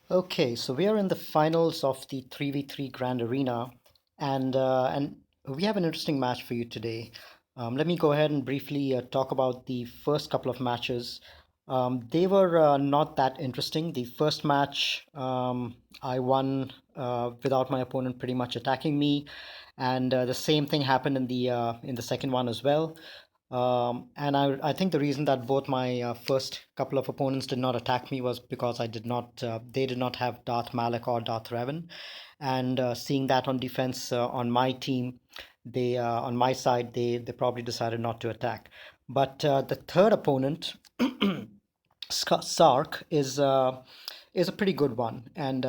Okay, so we are in the finals of the 3v3 Grand Arena, and we have an interesting match for you today. Let me go ahead and briefly talk about the first couple of matches. They were not that interesting. The first match, I won without my opponent pretty much attacking me, and the same thing happened in the second one as well. And I think the reason that both my first couple of opponents did not attack me was because they did not have zzMalak or zzRevan. And seeing that on defense on my team, on my side, they probably decided not to attack. But the third opponent, Sark, is a pretty good one, and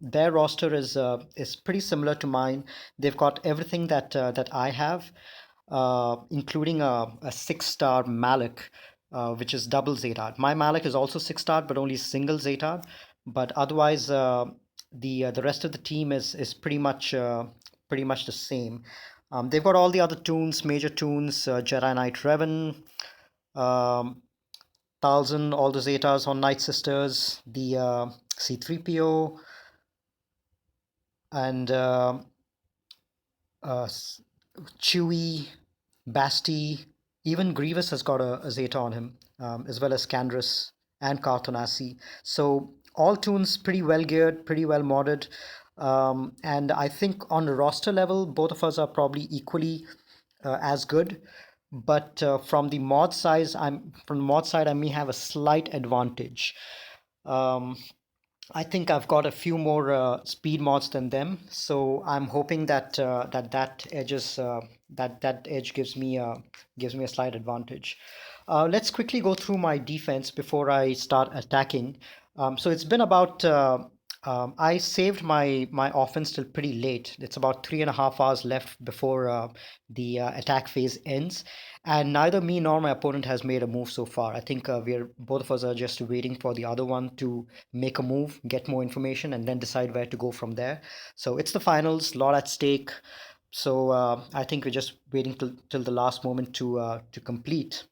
their roster is pretty similar to mine. They've got everything that I have, including a six-star Malik, which is double Zetard. My Malik is also six-star, but only single Zetard. But otherwise, the rest of the team is pretty much the same. They've got all the other tunes, major tunes, Jedi Knight Revan, um, Talzin, all the Zetas on Night Sisters, the C3PO, and uh, Chewie, Basti, even Grievous has got a Zeta on him, as well as Candrus and Cartonassi. So all tunes pretty well geared, pretty well modded. And I think on the roster level, both of us are probably equally as good. But from the mod side, I may have a slight advantage. Um, I think I've got a few more speed mods than them, so I'm hoping that edge gives me a slight advantage. Let's quickly go through my defense before I start attacking. So it's been about I saved my offense till pretty late. It's about 3.5 hours left before the attack phase ends, and neither me nor my opponent has made a move so far. I think we're both of us are just waiting for the other one to make a move, get more information, and then decide where to go from there. So it's the finals, lot at stake. So I think we're just waiting till the last moment to complete.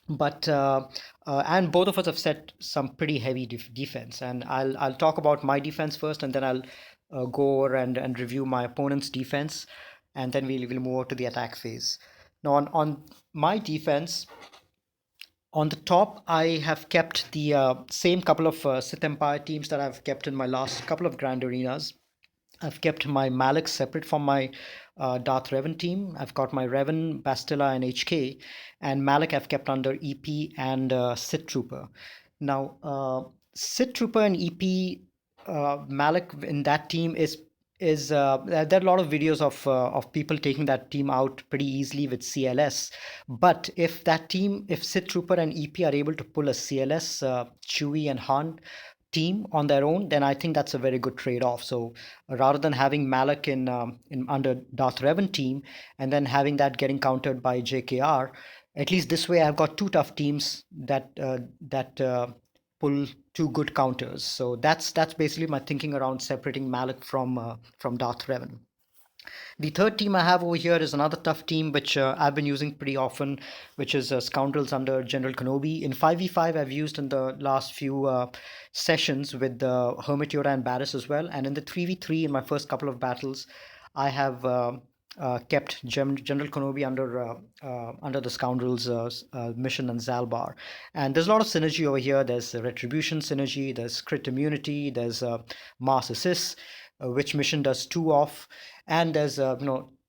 But and both of us have set some pretty heavy defense, and I'll talk about my defense first, and then I'll go over and review my opponent's defense, and then we'll move over to the attack phase. Now on my defense, on the top, I have kept the same couple of Sith Empire teams that I've kept in my last couple of Grand Arenas. I've kept my Malik separate from my Darth Revan team. I've got my Revan, Bastilla, and HK, and Malik I've kept under EP and Sith Trooper. Now, Sith Trooper and EP, Malik in that team is there are a lot of videos of people taking that team out pretty easily with CLS. But if Sith Trooper and EP are able to pull a CLS, Chewie and Han team on their own, then I think that's a very good trade-off. So rather than having Malak in under Darth Revan team and then having that getting countered by JKR, at least this way I've got two tough teams that pull two good counters. So that's basically my thinking around separating Malak from Darth Revan. The third team I have over here is another tough team which I've been using pretty often, which is Scoundrels under General Kenobi. In 5v5, I've used in the last few sessions with Hermit Yoda and Barris as well. And in the 3v3, in my first couple of battles, I have kept General Kenobi under the Scoundrels mission and Zalbar. And there's a lot of synergy over here. There's Retribution synergy, there's crit immunity, there's Mass Assist, which mission does two off, and there's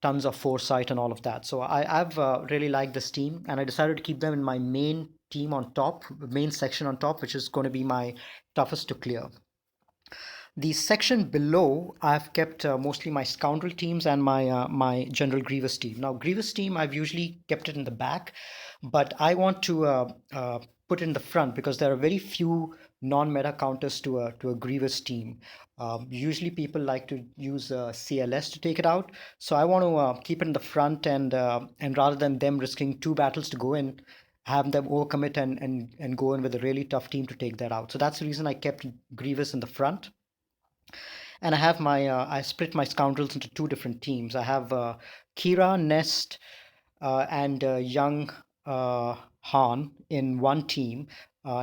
tons of foresight and all of that. So I've really liked this team, and I decided to keep them in my main team on top, main section on top, which is going to be my toughest to clear. The section below, I've kept mostly my Scoundrel teams and my General Grievous team. Now, Grievous team, I've usually kept it in the back, but I want to put it in the front because there are very few non-meta counters to a Grievous team. Usually, people like to use CLS to take it out, so I want to keep it in the front, and rather than them risking two battles to go in, have them overcommit and go in with a really tough team to take that out. So that's the reason I kept Grievous in the front. And I split my Scoundrels into two different teams. I have Kira, Nest, and young Han in one team.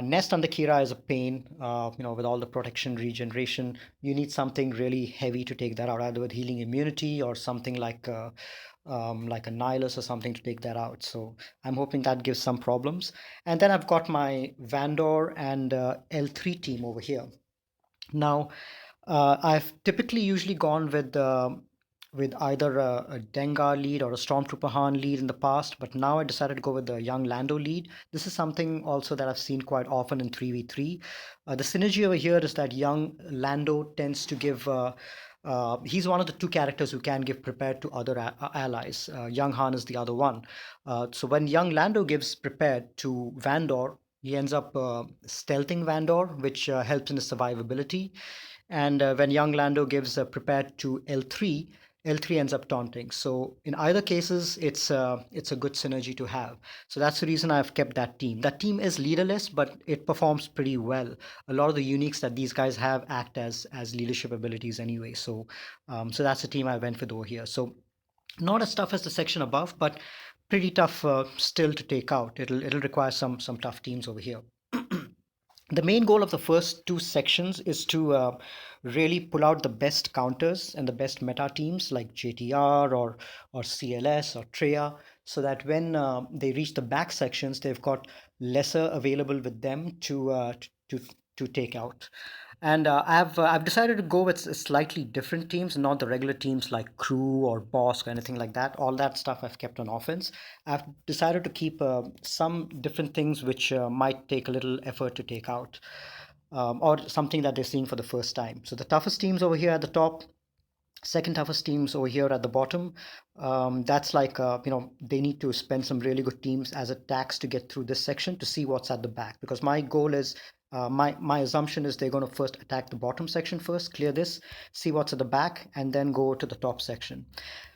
Nest under Kira is a pain, with all the protection regeneration. You need something really heavy to take that out, either with healing immunity or something like a Nihilus or something to take that out. So I'm hoping that gives some problems. And then I've got my Vandor and L3 team over here. Now, I've typically usually gone with either a Dengar lead or a Stormtrooper Han lead in the past, but now I decided to go with the young Lando lead. This is something also that I've seen quite often in 3v3. The synergy over here is that young Lando tends to give. He's one of the two characters who can give prepared to other allies. Young Han is the other one. So when young Lando gives prepared to Vandor, he ends up stealthing Vandor, which helps in his survivability. And when young Lando gives prepared to L3, L3 ends up taunting. So in either cases, it's a good synergy to have. So that's the reason I've kept that team. That team is leaderless, but it performs pretty well. A lot of the uniques that these guys have act as leadership abilities anyway. So that's the team I went with over here. So not as tough as the section above, but pretty tough still to take out. It'll require some tough teams over here. The main goal of the first two sections is to really pull out the best counters and the best meta teams like JTR or CLS or Treya, so that when they reach the back sections, they've got lesser available with them to to take out. And I've decided to go with slightly different teams, not the regular teams like Crew or Bosk or anything like that. All that stuff I've kept on offense. I've decided to keep some different things which might take a little effort to take out, or something that they're seeing for the first time. So the toughest teams over here at the top, second toughest teams over here at the bottom. That's like they need to spend some really good teams as a tax to get through this section to see what's at the back, because my goal is my assumption is they're going to first attack the bottom section first, clear this, see what's at the back, and then go to the top section.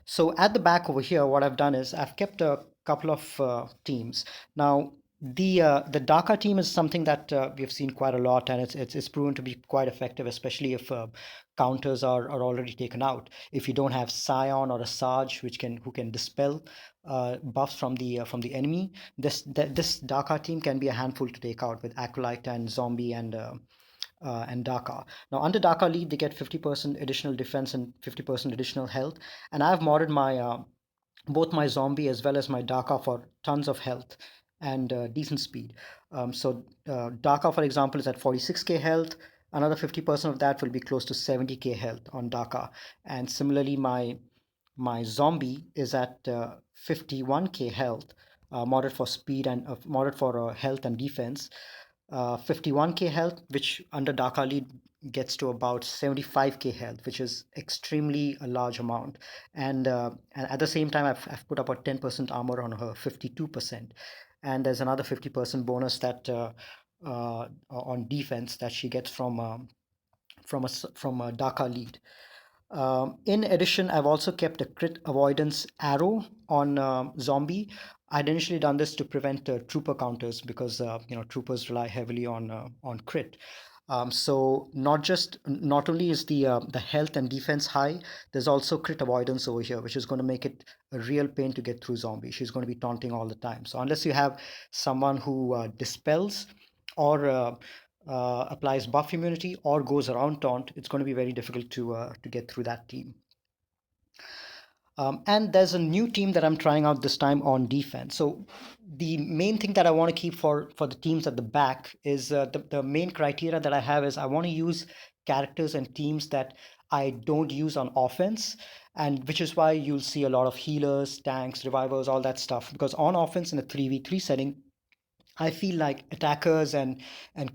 So at the back over here, what I've done is I've kept a couple of teams. Now, the Daka team is something that we've seen quite a lot, and it's proven to be quite effective, especially if counters are already taken out. If you don't have Scion or a Sarge, who can dispel buffs from the enemy, this Daka team can be a handful to take out with Acolyte and Zombie and Daka. Now, under Daka lead, they get 50% additional defense and 50% additional health. And I've modded my both my zombie as well as my Daka for tons of health and decent speed. Daka, for example, is at 46k health. Another 50% of that will be close to 70k health on Daka. And similarly, my zombie is at 51k health, modded for speed and modded for health and defense. 51k health, which under Daka lead gets to about 75k health, which is extremely a large amount. And at the same time, I've put about 10% armor on her 52%. And there's another 50% bonus that on defense that she gets from a Daka lead. In addition, I've also kept a crit avoidance arrow on zombie. I'd initially done this to prevent trooper counters because troopers rely heavily on crit. So not only is the health and defense high, there's also crit avoidance over here, which is going to make it a real pain to get through zombie. She's going to be taunting all the time. So unless you have someone who dispels or applies buff immunity or goes around taunt, it's going to be very difficult to get through that team. And there's a new team that I'm trying out this time on defense. So the main thing that I want to keep for the teams at the back is the main criteria that I have is I want to use characters and teams that I don't use on offense, and which is why you'll see a lot of healers, tanks, revivers, all that stuff. Because on offense in a 3v3 setting, I feel like attackers and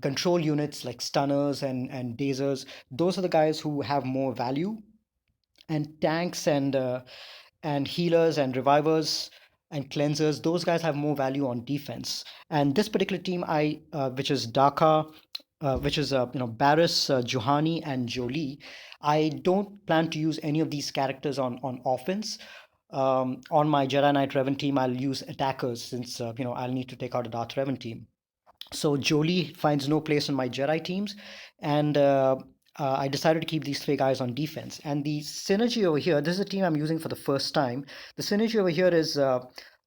control units like stunners and dazers, those are the guys who have more value, and tanks and healers and revivers and cleansers, those guys have more value on defense. And this particular team, which is Daka, which is Barris, Juhani, and Jolie. I don't plan to use any of these characters on offense. On my Jedi Knight Revan team, I'll use attackers since I'll need to take out a Darth Revan team. So Jolie finds no place in my Jedi teams, and I decided to keep these three guys on defense. And the synergy over here, this is a team I'm using for the first time. The synergy over here is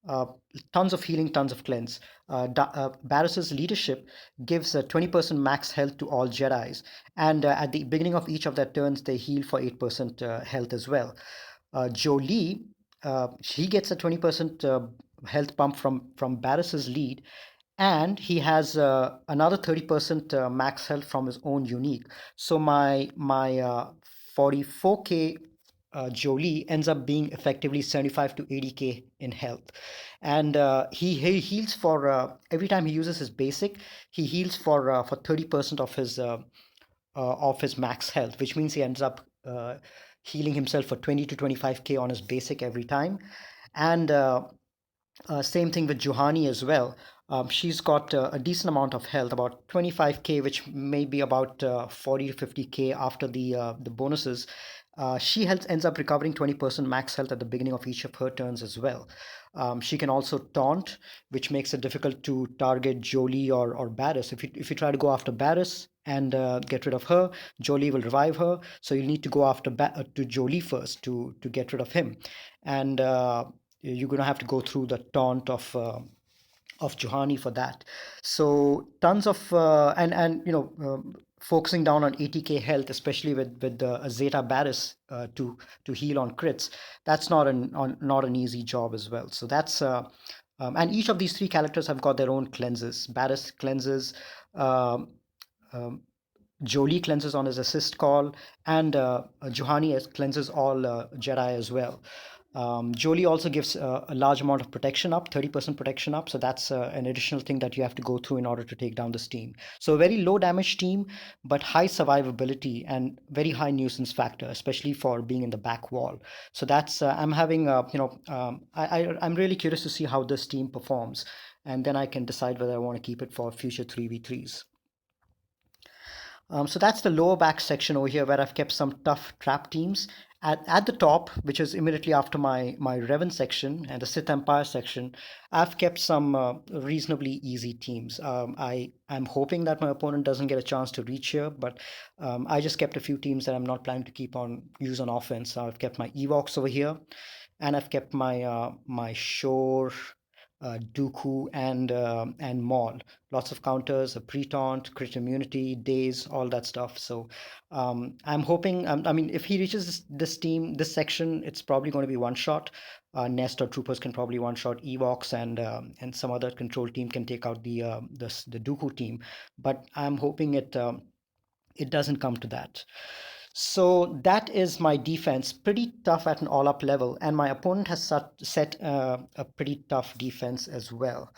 uh, tons of healing, tons of cleanse. Barris's leadership gives 20% max health to all Jedi's, and at the beginning of each of their turns, they heal for 8% health as well. Jolie, he gets a 20% health bump from Barris's lead, and he has another 30% max health from his own unique. So my 44k Jolie ends up being effectively 75 to 80k in health, and he heals for every time he uses his basic, he heals for 30% of his max health, which means he ends up healing himself for 20 to 25k on his basic every time, and same thing with Juhani as well. She's got a decent amount of health, about 25k, which may be about 40 to 50k after the bonuses. Ends up recovering 20% max health at the beginning of each of her turns as well. She can also taunt, which makes it difficult to target Jolie or Barris. If you try to go after Barris and get rid of her, Jolie will revive her. So you'll need to go after to Jolie first to get rid of him, and you're going to have to go through the taunt of Juhani for that. So tons of and focusing down on 80k health, especially with the Zeta Barris to heal on crits. That's not an easy job as well. So that's and each of these three characters have got their own cleanses. Barris cleanses. Um, um, Jolie cleanses on his assist call, and Juhani cleanses all Jedi as well. Jolie also gives a large amount of protection up, 30% protection up. So that's an additional thing that you have to go through in order to take down this team. So a very low damage team, but high survivability and very high nuisance factor, especially for being in the back wall. So that's I'm having I'm really curious to see how this team performs, and then I can decide whether I want to keep it for future 3v3s. So that's the lower back section over here where I've kept some tough trap teams. At the top, which is immediately after my Revan section and the Sith Empire section, I've kept some reasonably easy teams. I'm hoping that my opponent doesn't get a chance to reach here, but I just kept a few teams that I'm not planning to keep on use on offense. So I've kept my Evox over here, and I've kept my Shore, Dooku, and Maul. Lots of counters, a pre-taunt, crit immunity, days, all that stuff. So I'm hoping. I mean, if he reaches this team, this section, it's probably going to be one shot. Nest or troopers can probably one shot Evox, and some other control team can take out the Dooku team. But I'm hoping it doesn't come to that. So that is my defense, pretty tough at an all-up level, and my opponent has set a pretty tough defense as well.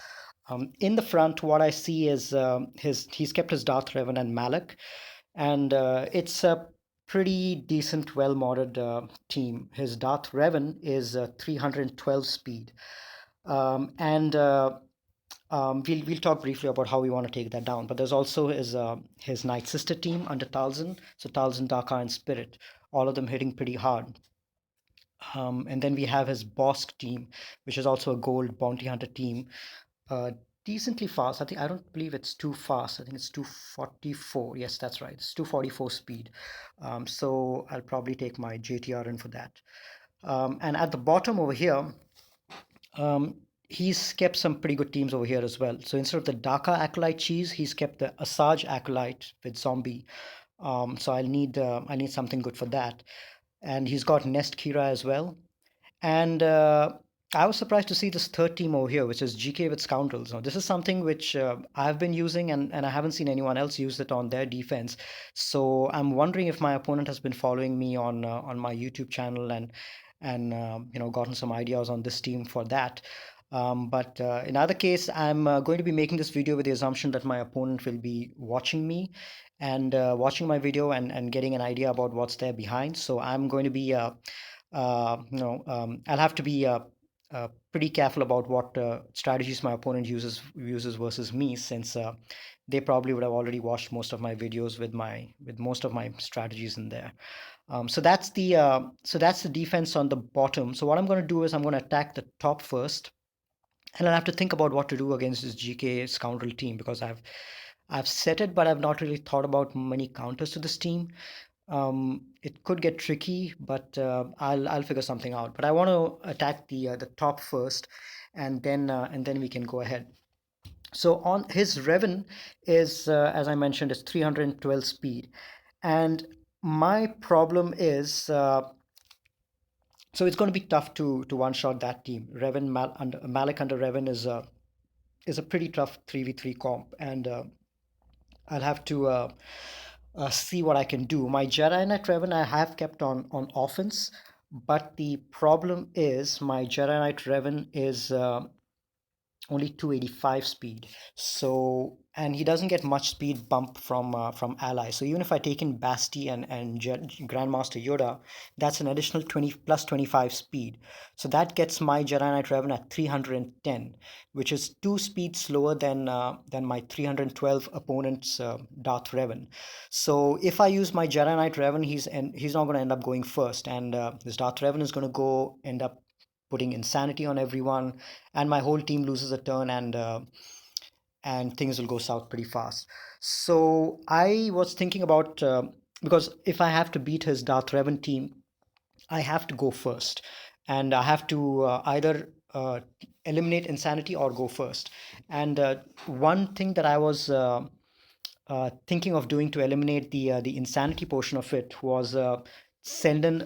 In the front, what I see is he's kept his Darth Revan and Malak, and it's a pretty decent, well-modded team. His Darth Revan is 312 speed, and we'll talk briefly about how we want to take that down. But there's also his Night Sister team under Talzin. So Talzin, Daka, and Spirit, all of them hitting pretty hard. And then we have his Bosk team, which is also a gold bounty hunter team. Decently fast. I don't believe it's too fast. I think it's 244. Yes, that's right. It's 244 speed. So I'll probably take my JTR in for that. And at the bottom over here, um, he's kept some pretty good teams over here as well. So instead of the Daka Acolyte cheese, he's kept the Asajj Acolyte with Zombie. So I need something good for that. And he's got Nest Kira as well. And I was surprised to see this third team over here, which is GK with Scoundrels. Now, this is something which I've been using, and I haven't seen anyone else use it on their defense. So I'm wondering if my opponent has been following me on my YouTube channel and gotten some ideas on this team for that. But in either case, I'm going to be making this video with the assumption that my opponent will be watching me and watching my video and getting an idea about what's there behind. So I'm going to be I'll have to be pretty careful about what strategies my opponent uses versus me, since they probably would have already watched most of my videos with most of my strategies in there. So that's the defense on the bottom. So what I'm going to do is I'm going to attack the top first, and I'll have to think about what to do against this GK Scoundrel team, because I've set it, but I've not really thought about many counters to this team. It could get tricky, but I'll figure something out. But I want to attack the top first, and then we can go ahead. So on his Revan is, as I mentioned, is 312 speed, and my problem is, so it's going to be tough to one shot that team. Malak under Revan is a pretty tough 3v3 comp, and I'll have to see what I can do. My Jedi Knight Revan I have kept on offense, but the problem is my Jedi Knight Revan is only 285 speed. So, and he doesn't get much speed bump from allies. So even if I take in Basti and Grandmaster Yoda, that's an additional 20 plus 25 speed. So that gets my Jedi Knight Revan at 310, which is 2 speed slower than my 312 opponent's Darth Revan. So if I use my Jedi Knight Revan, he's not going to end up going first, and this Darth Revan is going to go end up putting insanity on everyone, and my whole team loses a turn, and things will go south pretty fast. So I was thinking about, because if I have to beat his Darth Revan team, I have to go first, and I have to either eliminate insanity or go first. And one thing that I was thinking of doing to eliminate the insanity portion of it was send in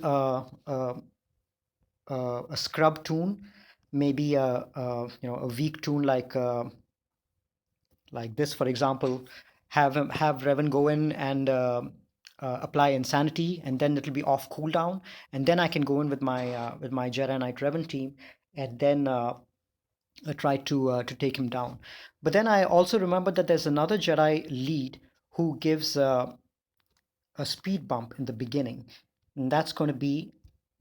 a scrub toon, maybe a weak toon like this, for example. Have Revan go in and apply insanity, and then it'll be off cooldown, and then I can go in with my Jedi Knight Revan team, and then try to take him down. But then I also remember that there's another Jedi lead who gives a speed bump in the beginning, and that's going to be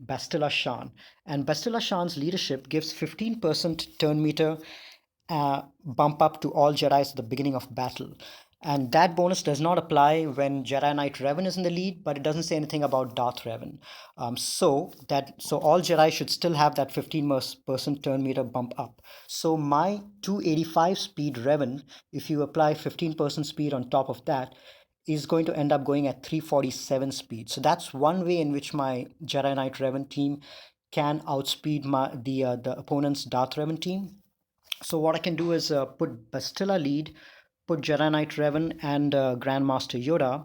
Bastila Shan. And Bastila Shan's leadership gives 15% turn meter bump up to all Jedi's at the beginning of battle. And that bonus does not apply when Jedi Knight Revan is in the lead, but it doesn't say anything about Darth Revan. So all Jedi should still have that 15% turn meter bump up. So my 285 speed Revan, if you apply 15% speed on top of that, is going to end up going at 347 speed. So that's one way in which my Jedi Knight Revan team can outspeed the opponent's Darth Revan team. So what I can do is put Bastilla lead, put Jedi Knight Revan and Grandmaster Yoda,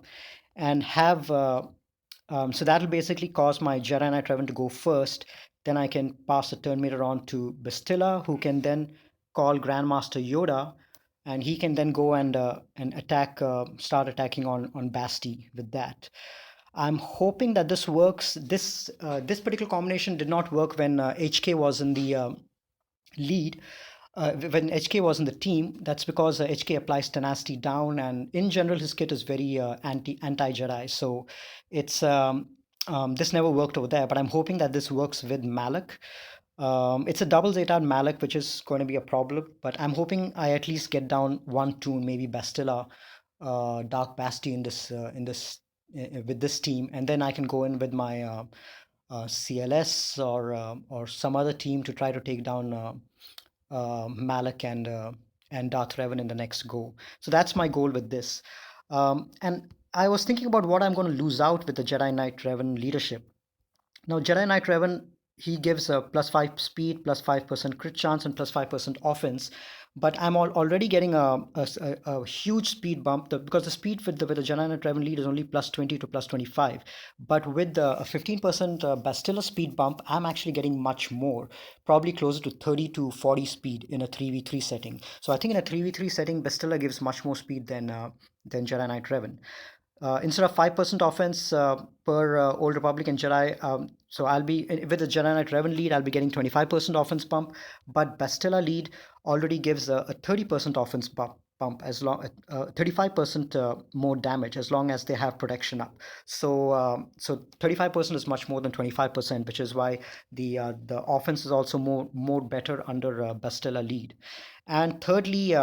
and have so that'll basically cause my Jedi Knight Revan to go first. Then I can pass the turn meter on to Bastilla, who can then call Grandmaster Yoda, and he can then go and attack, start attacking on Basti with that. I'm hoping that this works. This particular combination did not work when HK was in the lead. When HK was in the team, that's because HK applies tenacity down, and in general, his kit is very anti Jedi. So it's this never worked over there. But I'm hoping that this works with Malak. It's a double Zeta Malak, which is going to be a problem. But I'm hoping I at least get down one toon, maybe Bastilla, Dark Basti with this team, and then I can go in with my CLS or some other team to try to take down Malak and Darth Revan in the next go. So that's my goal with this. And I was thinking about what I'm going to lose out with the Jedi Knight Revan leadership. Now, Jedi Knight Revan, he gives a +5 speed, +5% crit chance, and +5% offense. But I'm already getting a huge speed bump because the speed with the Jedi Knight Revan lead is only +20 to +25. But with the 15% Bastilla speed bump, I'm actually getting much more, probably closer to 30 to 40 speed in a 3v3 setting. So I think in a 3v3 setting, Bastilla gives much more speed than Jedi Knight Revan. Instead of 5% offense per Old Republic and Jedi, so I'll be with the Jedi Knight Revan lead, I'll be getting 25% offense bump, but Bastilla lead already gives a 30% offense bump as long 35% more damage as long as they have protection up. So 35% is much more than 25%, which is why the offense is also more better under Bastilla lead. And thirdly,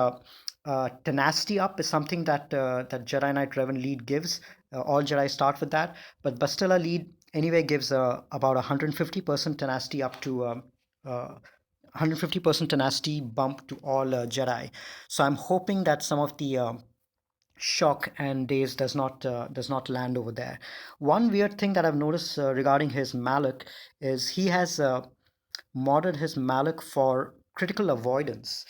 tenacity up is something that Jedi Knight Revan lead gives. All Jedi start with that, but Bastilla lead anyway gives about 150% tenacity up to 150% tenacity bump to all Jedi. So I'm hoping that some of shock and daze does not land over there. One weird thing that I've noticed regarding his Malak is he has modded his Malak for critical avoidance,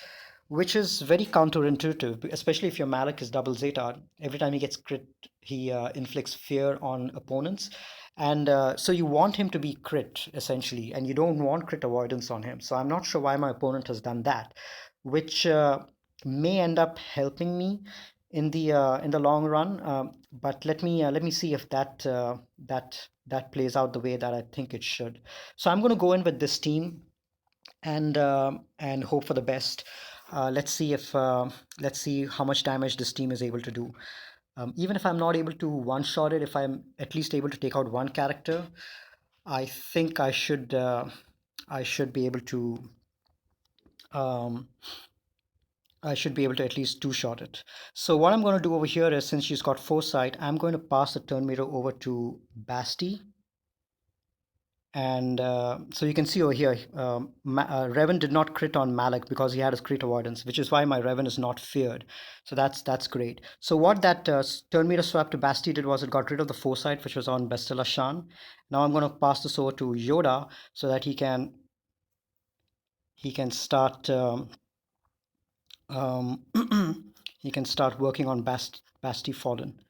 which is very counterintuitive, especially if your Malak is double Zeta. Every time he gets crit, he inflicts fear on opponents. And so you want him to be crit, essentially, and you don't want crit avoidance on him. So I'm not sure why my opponent has done that, which may end up helping me in the long run. But let me see if that plays out the way that I think it should. So I'm going to go in with this team and hope for the best. Let's see how much damage this team is able to do. Even if I'm not able to one-shot it, if I'm at least able to take out one character, I think I should be able to um, I should be able to at least two-shot it. So what I'm going to do over here is, since she's got foresight, I'm going to pass the turn meter over to Basti. And so you can see over here, Revan did not crit on Malak because he had his crit avoidance, which is why my Revan is not feared. So that's great. So what that turn meter swap to Basti did was it got rid of the foresight, which was on Bestella Shan. Now I'm going to pass this over to Yoda so that he can start um, he can start working on Basti Fallen.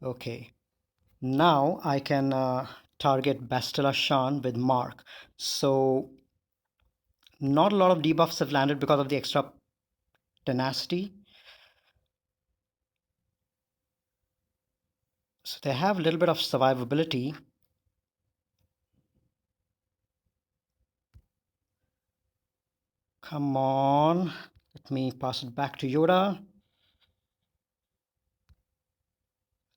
Okay. Now I can target Bastila Shan with Mark. So not a lot of debuffs have landed because of the extra tenacity. So they have a little bit of survivability. Come on. Let me pass it back to Yoda.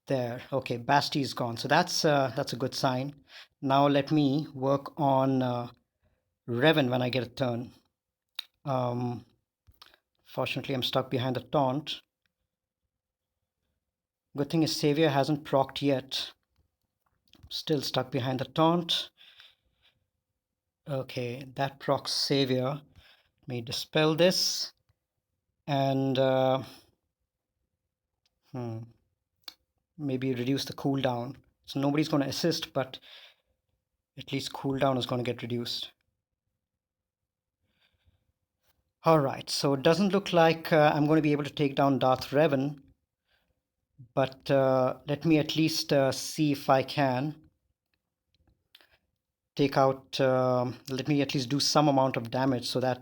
There. Okay, Basti is gone. So that's a good sign. Now let me work on Revan when I get a turn. Fortunately, I'm stuck behind the taunt. Good thing is Savior hasn't procced yet. Still stuck behind the taunt. Okay, that procs Savior. Let me dispel this and maybe reduce the cooldown. So nobody's going to assist, but at least cooldown is going to get reduced. All right, so it doesn't look like I'm going to be able to take down Darth Revan, but let me at least see if I can take out, let me at least do some amount of damage so that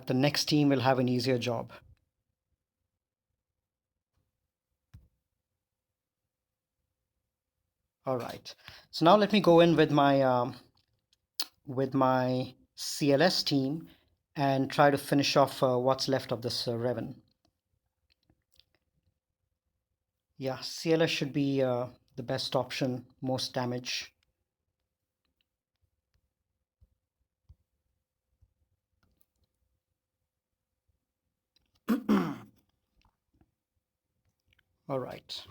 the next team will have an easier job. All right, so now let me go in with my CLS team and try to finish off what's left of this Revan. Yeah, CLS should be the best option, most damage. All right.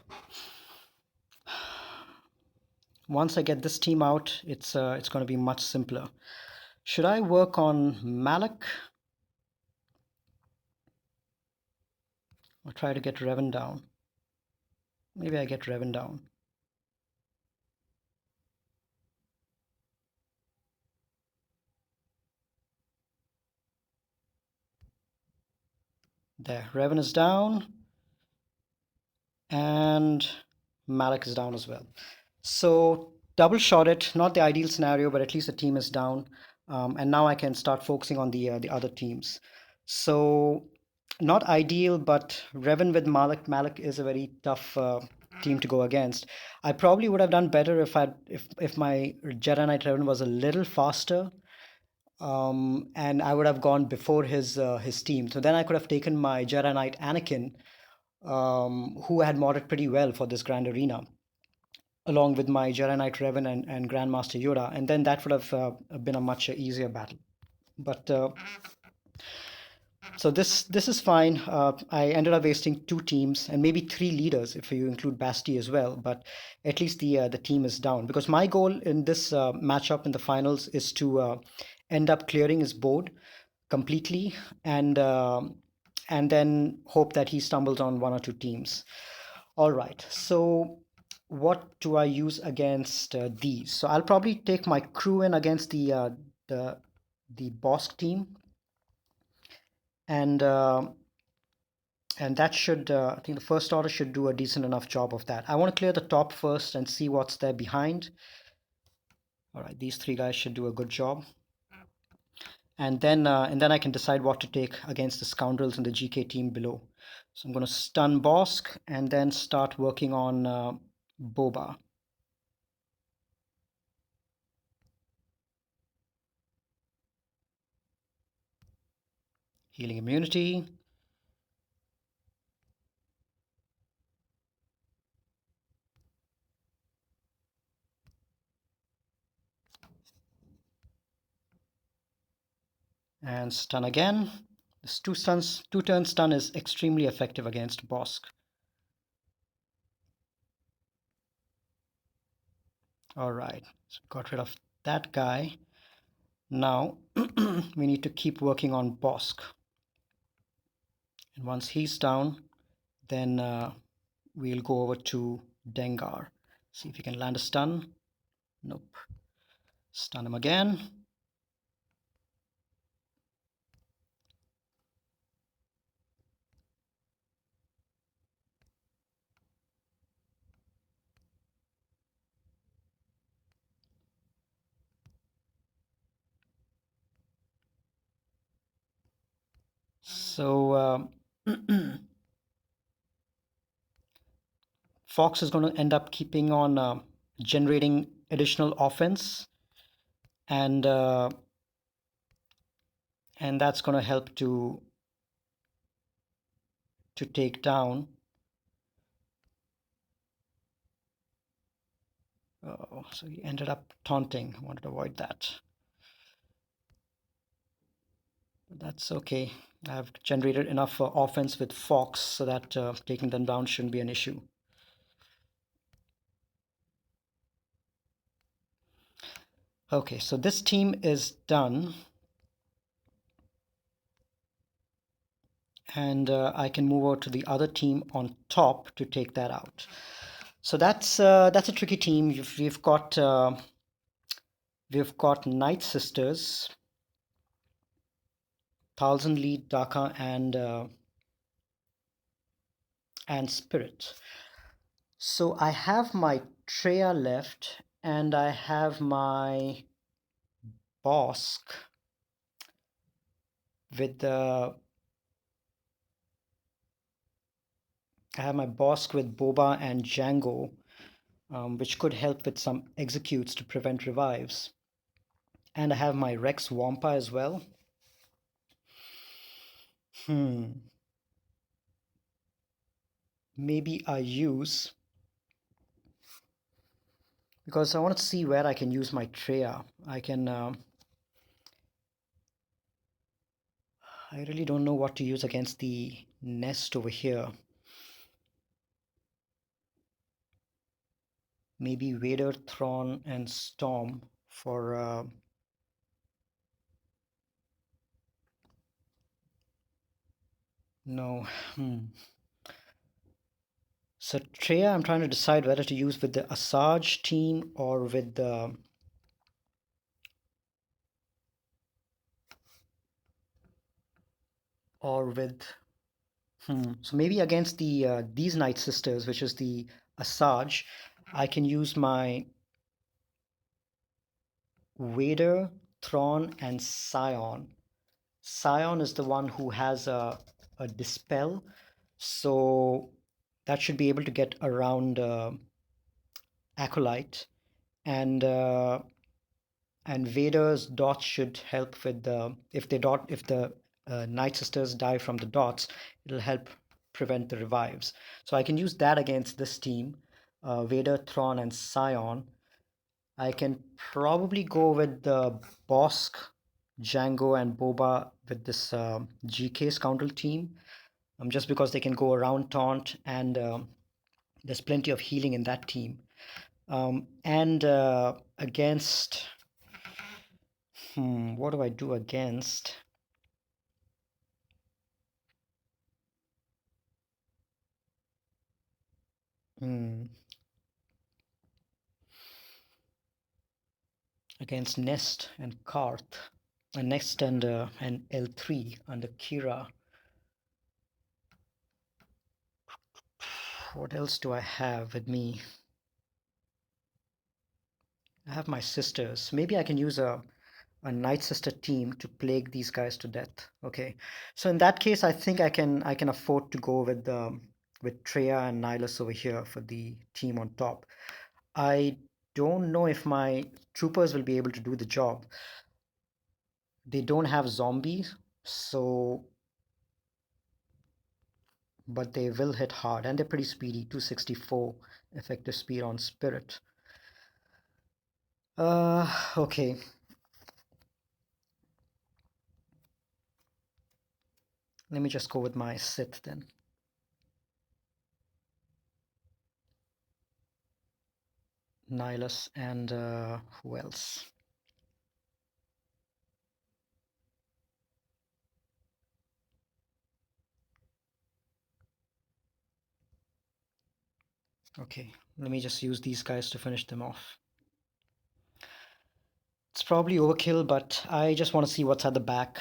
Once I get this team out, it's going to be much simpler. Should I work on Malak or try to get Revan down? Maybe I get Revan down. There, Revan is down and Malak is down as well. So double shot it, not the ideal scenario, but at least the team is down. And now I can start focusing on the other teams. So not ideal, but Revan with Malak. Malak is a very tough team to go against. I probably would have done better if my Jedi Knight Revan was a little faster. And I would have gone before his team. So then I could have taken my Jedi Knight Anakin, who had modded pretty well for this Grand Arena, along with my Jedi Knight Revan and Grandmaster Yoda, and then that would have been a much easier battle. But So this is fine. I ended up wasting two teams and maybe three leaders if you include Basti as well. But at least the team is down because my goal in this matchup in the finals is to end up clearing his board completely and then hope that he stumbles on one or two teams. All right. So what do I use against these? So I'll probably take my crew in against the the Bosk team and. And that should, I think the first order should do a decent enough job of that. I want to clear the top first and see what's there behind. All right, these three guys should do a good job. And then I can decide what to take against the scoundrels in the GK team below. So I'm going to stun Bosk and then start working on Boba. Healing immunity. And stun again. This two turn stun is extremely effective against Bosk. All right, so got rid of that guy. Now we need to keep working on Bosk. And once he's down, then we'll go over to Dengar. See if he can land a stun. Nope. Stun him again. So Fox is going to end up keeping on generating additional offense, and that's going to help to take down. Oh, so he ended up taunting. I wanted to avoid that. But that's okay. I've generated enough offense with Fox so that taking them down shouldn't be an issue. Okay, so this team is done. And I can move over to the other team on top to take that out. So that's a tricky team. We've got Night Sisters, Thousand Lead, Daka, and Spirit. So I have my Treya left, and I have my Bosk with the I have my Bosk with Boba and Django, which could help with some executes to prevent revives. And I have my Rex Wampa as well. Maybe I use, because I want to see where I can use my Treya. I really don't know what to use against the nest over here. Maybe Vader, Thrawn, and Storm for no. So Treya, I'm trying to decide whether to use with the Asajj team or with the or with so maybe against the these Night Sisters, which is the Asajj, I can use my Vader, Thrawn, and Scion. Scion is the one who has a dispel, so that should be able to get around Acolyte, and Vader's dots should help with the if the Night Sisters die from the dots, it'll help prevent the revives. So I can use that against this team, Vader, Thrawn, and Scion. I can probably go with the Bosk Django and Boba with this GK-Scoundrel team, just because they can go around taunt and there's plenty of healing in that team. And against, what do I do against? Hmm, against Nest and Karth, and Nest and L3 under Kira. What else do I have with me? I have my sisters. Maybe I can use a Night Sister team to plague these guys to death. Okay, so in that case, I can afford to go with Treya and Nihilus over here for the team on top. I don't know if my troopers will be able to do the job. They don't have zombies, so but they will hit hard and they're pretty speedy. 264 effective speed on Spirit. Okay. Let me just go with my Sith then. Nihilus and who else? Okay, let me just use these guys to finish them off. It's probably overkill, but I just want to see what's at the back.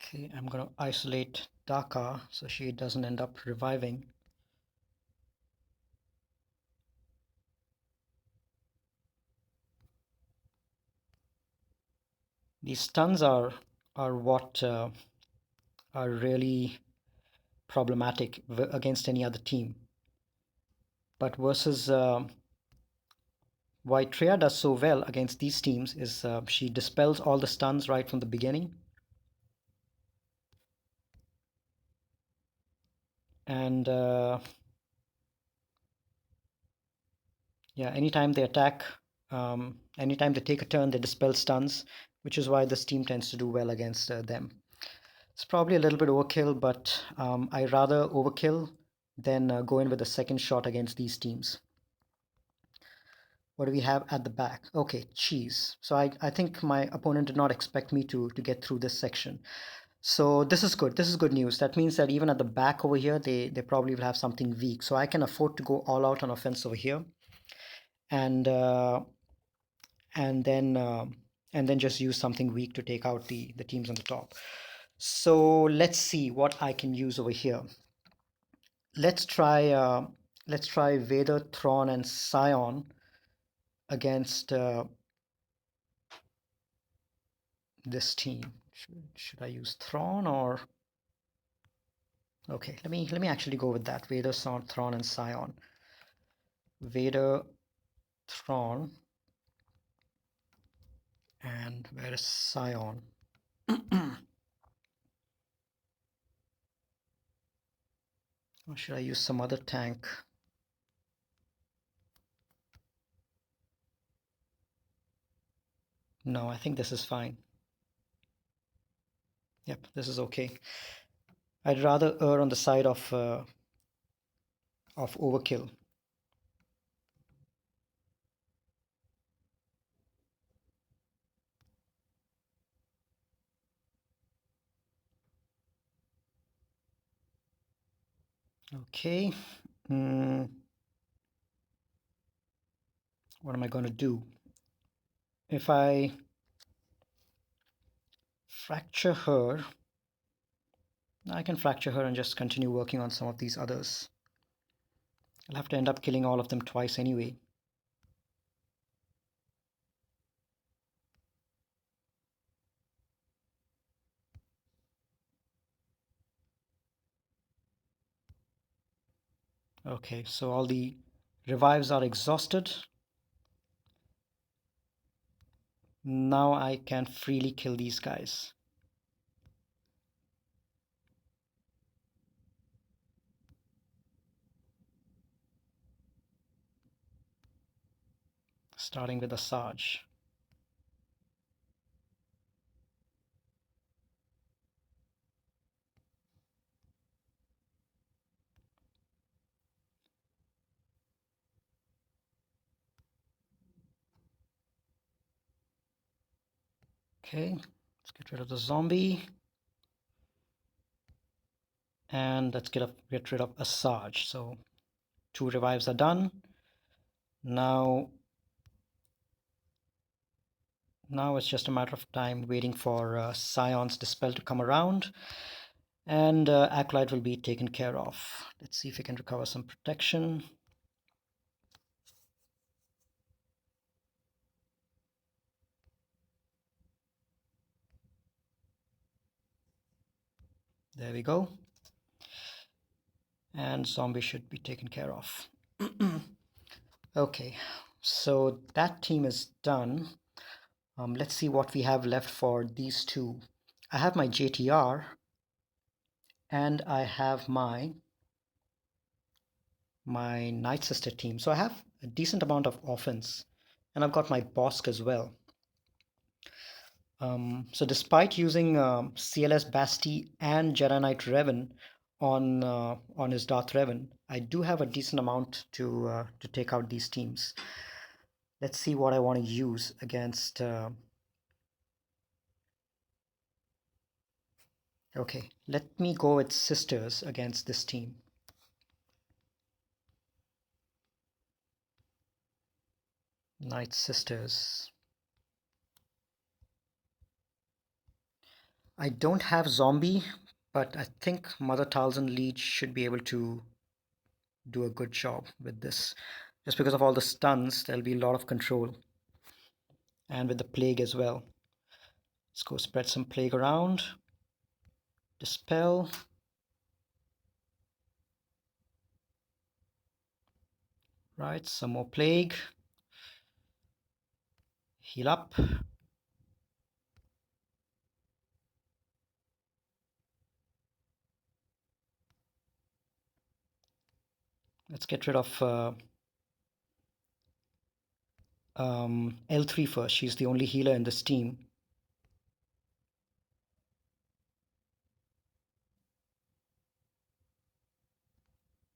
Okay, I'm gonna isolate Daka so she doesn't end up reviving. These stuns are what are really problematic against any other team. But versus why Treya does so well against these teams is she dispels all the stuns right from the beginning. And yeah, anytime they attack, anytime they take a turn, they dispel stuns, which is why this team tends to do well against them. It's probably a little bit overkill, but I rather overkill than go in with a second shot against these teams. What do we have at the back? Okay, cheese. So I think my opponent did not expect me to get through this section. So this is good. This is good news. That means that even at the back over here, they probably will have something weak. So I can afford to go all out on offense over here, and uh, and then uh, and then just use something weak to take out the teams on the top. So let's see what I can use over here. Let's try Vader, Thrawn, and Scion against this team. Should I use Thrawn or? Okay, let me actually go with that. Vader, Thrawn, and Scion. Vader, Thrawn, and where is Scion? Or should I use some other tank? No, I think this is fine. Yep, this is okay. I'd rather err on the side of overkill. Okay. What am I going to do? If I fracture her, I can fracture her and just continue working on some of these others. I'll have to end up killing all of them twice anyway. Okay, so all the revives are exhausted. Now I can freely kill these guys. starting with a Sarge. Okay, let's get rid of the zombie. And let's get rid of a Sarge. So 2 revives are done. Now it's just a matter of time waiting for Scion's Dispel to come around, and Acolyte will be taken care of. Let's see if we can recover some protection. There we go. And zombie should be taken care of. Okay, so that team is done. Let's see what we have left for these two. I have my JTR and I have my Night Sister team. So I have a decent amount of offense, and I've got my Bosk as well. So despite using CLS Basti and Jedi Knight Revan on his Darth Revan, I do have a decent amount to take out these teams. Let's see what I want to use against. Okay, let me go with Sisters against this team. Night Sisters. I don't have Zombie, but I think Mother Talzin Leech should be able to do a good job with this. Just because of all the stuns, there'll be a lot of control. And with the plague as well. Let's go spread some plague around. Dispel. Right, some more plague. Heal up. Let's get rid of L3 first. She's the only healer in this team.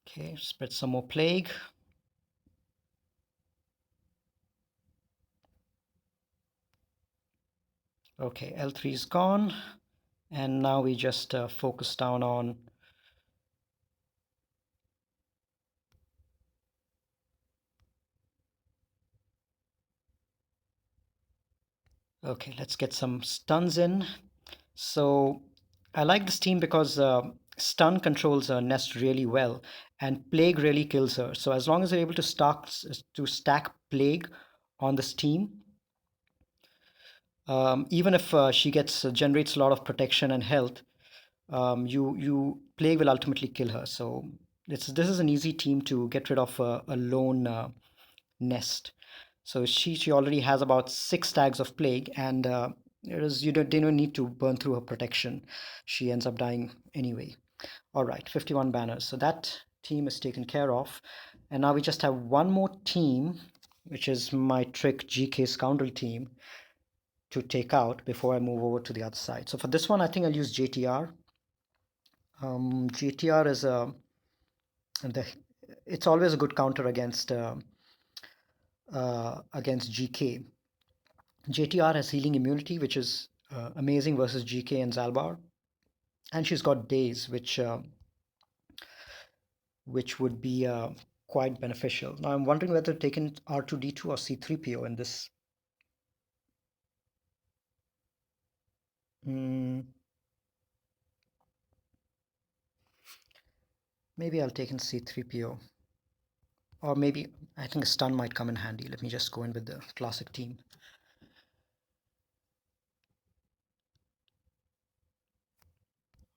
Okay, spread some more plague. Okay, L3 is gone. And now we just focus down on okay, let's get some stuns in. So I like this team because stun controls Nest really well, and plague really kills her. So as long as they're able to stack plague on this team, even if she generates a lot of protection and health, you plague will ultimately kill her. So this is an easy team to get rid of a lone Nest. So she already has about 6 tags of plague, and they don't need to burn through her protection. She ends up dying anyway. All right, 51 banners. So that team is taken care of, and now we just have one more team, which is my trick GK-Scoundrel team, to take out before I move over to the other side. So for this one, I think I'll use JTR. JTR is it's always a good counter against GK. JTR has healing immunity, which is amazing versus GK and Zalbar, and she's got days, which would be quite beneficial. Now I'm wondering whether taking R2D2 or C3PO in this. Maybe I'll take in C3PO, or maybe I think a stun might come in handy. Let me just go in with the classic team.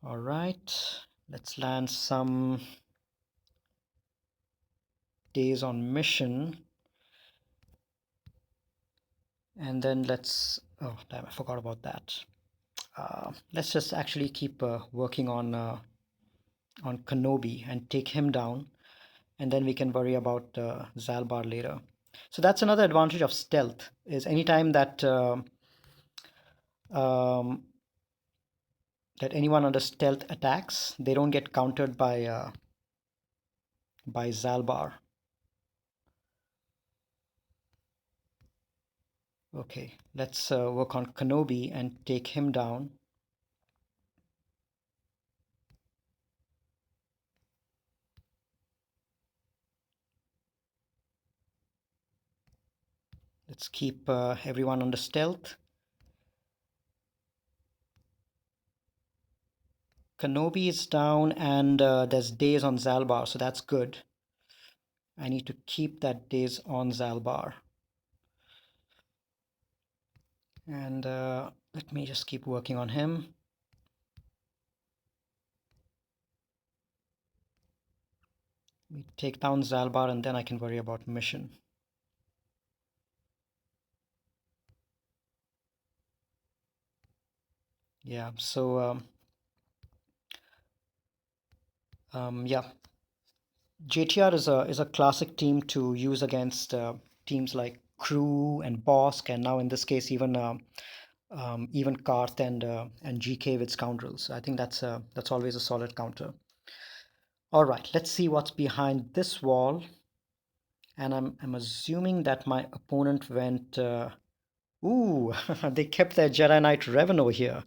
All right, let's land some days on mission, and then oh damn, I forgot about that. Let's just actually keep working on Kenobi and take him down, and then we can worry about Zalbar later. So that's another advantage of stealth, is anytime that um, that anyone under stealth attacks, they don't get countered by Zalbar. Okay, let's work on Kenobi and take him down. Let's keep everyone under stealth. Kenobi is down, and there's days on Zalbar, so that's good. I need to keep that days on Zalbar. And let me just keep working on him. We take down Zalbar, and then I can worry about mission. Yeah, so yeah, JTR is a classic team to use against teams like Crew and Bosk, and now in this case even Karth and GK with Scoundrels. I think that's always a solid counter. All right, let's see what's behind this wall. And I'm assuming that my opponent went. Ooh, they kept their Jedi Knight Revan over here.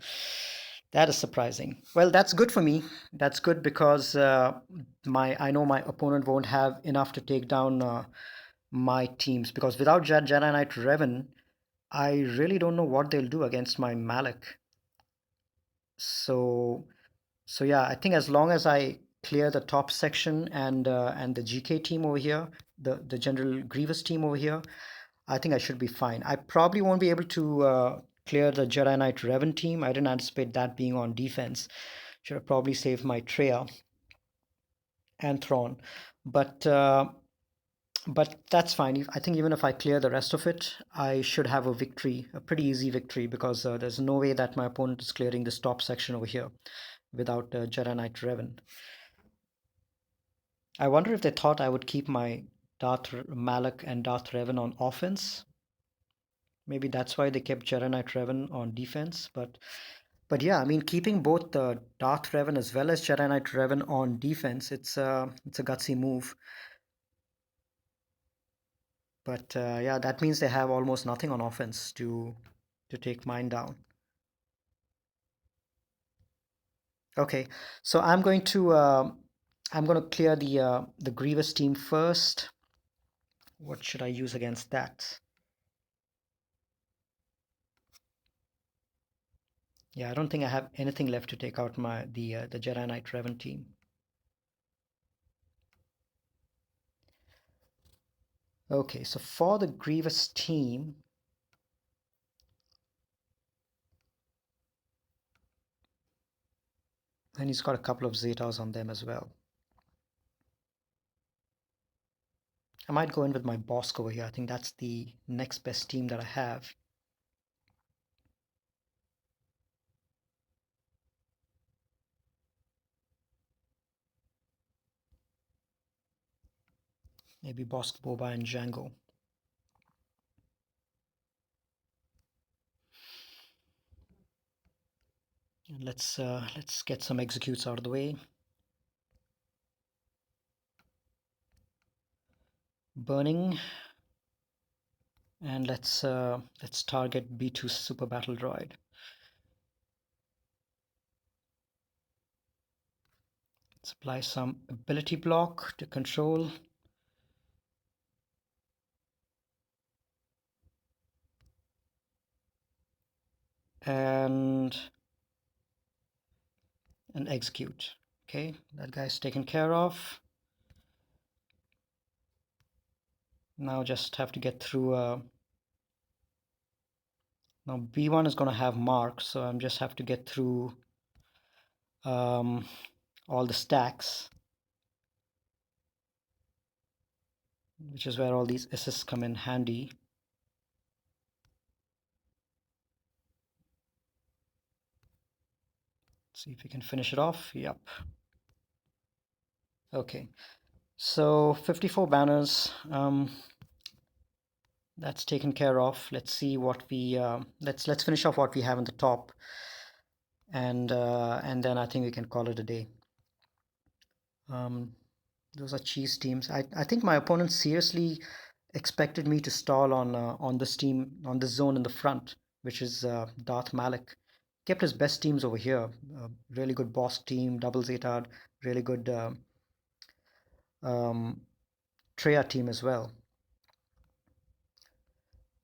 That is surprising. Well, that's good for me. That's good because my I know my opponent won't have enough to take down my teams, because without Jedi Knight Revan, I really don't know what they'll do against my Malak. So so yeah, I think as long as I clear the top section and the GK team over here, the General Grievous team over here, I think I should be fine. I probably won't be able to clear the Jedi Knight Revan team. I didn't anticipate that being on defense. Should have probably saved my Treya and Thrawn, but that's fine. I think even if I clear the rest of it, I should have a victory, a pretty easy victory, because there's no way that my opponent is clearing this top section over here without Jedi Knight Revan. I wonder if they thought I would keep my Darth Malak and Darth Revan on offense. Maybe that's why they kept Jedi Knight Revan on defense. But yeah, I mean, keeping both the Darth Revan as well as Jedi Knight Revan on defense, it's a gutsy move. But yeah, that means they have almost nothing on offense to take mine down. Okay, so I'm going to clear the Grievous team first. What should I use against that? Yeah, I don't think I have anything left to take out the Jedi Knight Revan team. Okay, so for the Grievous team, and he's got a couple of Zetas on them as well. I might go in with my Bosk over here. I think that's the next best team that I have. Maybe Bosk, Boba, and Django. And let's get some executes out of the way. Burning, and let's target B2 Super Battle Droid. Let's apply some ability block to control. And execute. Okay, that guy's taken care of. Now just have to get through. Now B1 is going to have marks, so I'm just have to get through all the stacks, which is where all these assists come in handy. Let's see if we can finish it off. Yep. Okay, so 54 banners. That's taken care of. Let's see what we let's finish off what we have on the top, and then I think we can call it a day. Um, those are cheese teams. I think my opponent seriously expected me to stall on this team, on this zone in the front, which is zzMalak. Kept his best teams over here. Really good boss team, double Zetad, really good um, Treya team as well.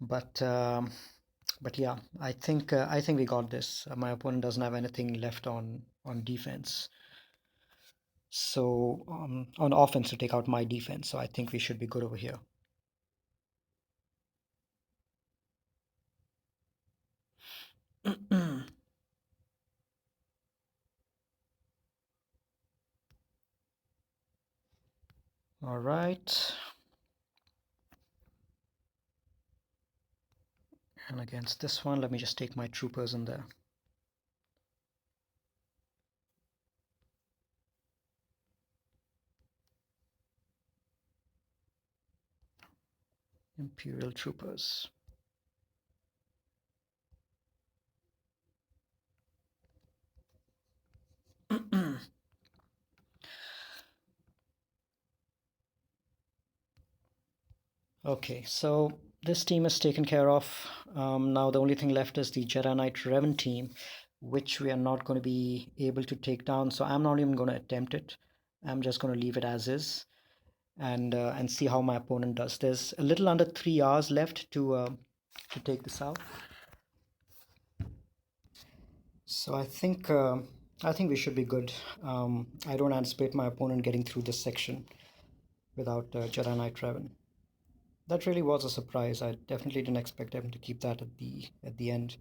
But yeah, I think we got this. My opponent doesn't have anything left on defense. So on offense to take out my defense. So I think we should be good over here. All right. And against this one, let me just take my troopers in there. Imperial troopers. Okay, so this team is taken care of. Now the only thing left is the Jedi Knight Revan team, which we are not going to be able to take down. So I'm not even going to attempt it. I'm just going to leave it as is, and see how my opponent does. There's a little under 3 hours left to take this out. So I think we should be good. I don't anticipate my opponent getting through this section without Jedi Knight Revan. That really was a surprise. I definitely didn't expect him to keep that at the end.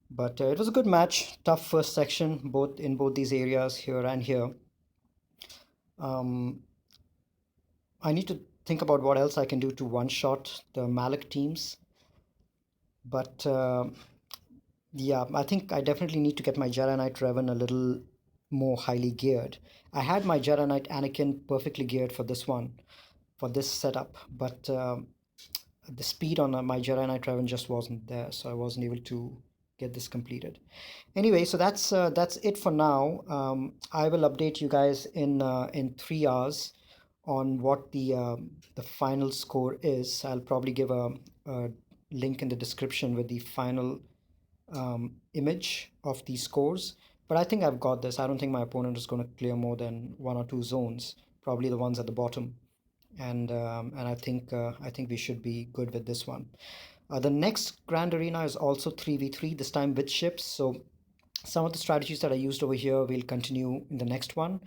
But it was a good match. Tough first section, both in both these areas here and here. Um, I need to think about what else I can do to one-shot the Malak teams. But yeah, I think I definitely need to get my Jedi Knight Revan a little more highly geared. I had my Jedi Knight Anakin perfectly geared for this one, for this setup, but the speed on my Jedi Knight Revan just wasn't there, so I wasn't able to get this completed. Anyway, so that's it for now. I will update you guys in 3 hours on what the final score is. I'll probably give a link in the description with the final image of these scores. But I think I've got this. I don't think my opponent is going to clear more than 1 or 2 zones, probably the ones at the bottom. And I think we should be good with this one. The next Grand Arena is also 3v3, this time with ships. So some of the strategies that I used over here will continue in the next one.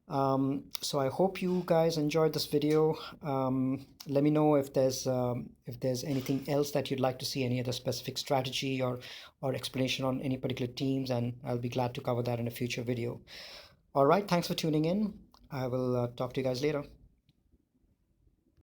So I hope you guys enjoyed this video. Let me know if there's anything else that you'd like to see, any other specific strategy or explanation on any particular teams, and I'll be glad to cover that in a future video. All right, thanks for tuning in. I will talk to you guys later.